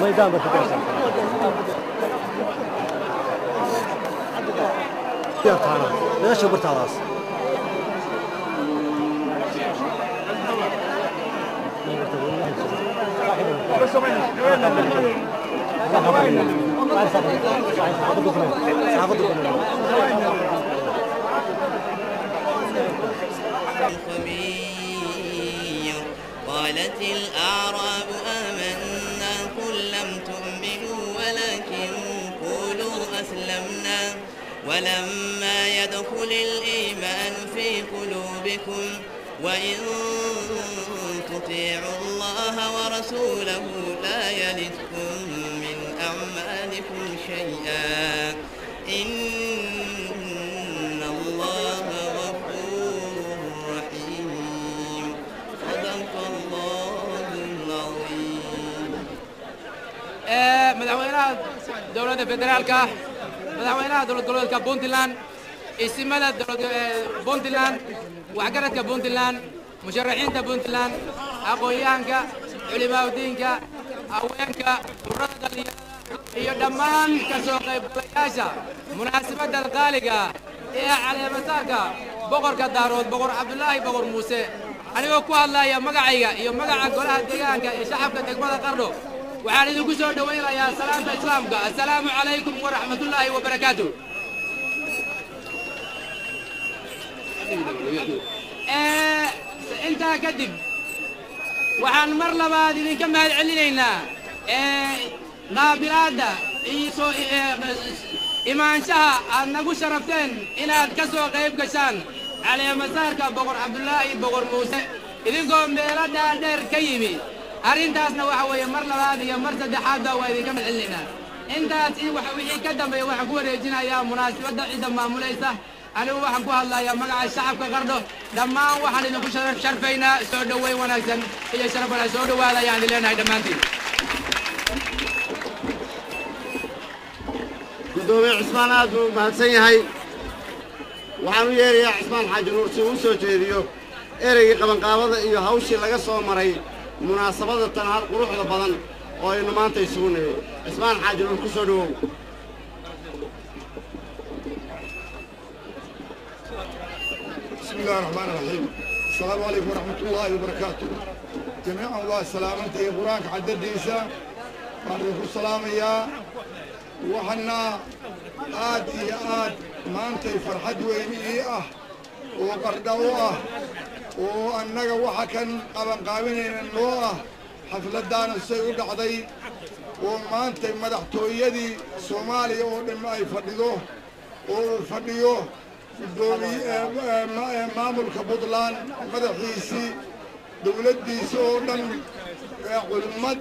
ميدان بتكسر يا طارق ليش شبرت على راسي قالت الأعراب آمنا قل لم تؤمنوا ولكن قولوا أسلمنا ولما يدخل الإيمان في قلوبكم وإن تطيعوا الله ورسوله لا يلدكم من أعمالكم شيئا إن الله غفور رحيم صدق الله العظيم. مدحوينها دولة فدرالكا مدحوينها دولة بونتلاند اسمها دولة بونتلاند وعقرتك بونتلاند مشرحين بونتلاند أقويانك علماء دينك أوينك ورد iyo dhammaan ka soo qaybgalayaasha munaasabadda qaaliga ee caleemasaarka boqorka daarood boqor Cabdullaahi boqor Muuse anigoo ku hadlaya magacayga iyo magaca golaha deegaanka ee shacabka degmada Qardho waxaan idinku soo dhaweynayaa salaanta islaamka assalaamu calaykum wa rahmatullaahi wa barakaatuh intaa kadib waxaan mar labaad idinka mahad celinaynaa naabilaada iyo imaanshaha aad nagu sharafteen inaad ka soo qayb gashaan caleemasaarka boqor Cabdullaahi boqor Muuse idinkoo meelo dheer ka yimi arrintaasna waxa weeye mar labaad iyo mar saddexaad waa idinka mahad celinaynaa intaas wixii ka dambeeya waxaan ku wareejinayaa munaasabadda ciidda maamulaysa anigu waxaan ku hadlayaa magaca shacabka Qardho dhammaan waxaan idinku sharfaynaa soo dhaweyn wanaagsan iyo sharaf wanaagsan soo dhawaada ayaan idin leenahay dhammaantiin gudoomiye Cismaan aad buu mahadsan yahay waxaan u yeerayaa Cismaan Xaaji Nuur si uu soo jeediyo ereygii qabanqaabada iyo hawshii laga soo maray munaasabada tan quruxda badan oo aynu maanta isugu niyay Cismaan Xaaji Nuur ku soo dhawow بسم الله الرحمن الرحيم السلام عليكم ورحمة الله وبركاته جميعا الله سلامته يا قرانك عدد ديسا وعليكم السلام يا وحنا آد يا آد ما أنت فرحد ويني وقردوه وأنك وحكن قبل قابلين النوه حفلة دان السيود عضي وما أنت مدحتو يدي سومالي ولما يفردوه وفردوه maamulka Puntland madaxiisii dawladdiisa oo dhan culimad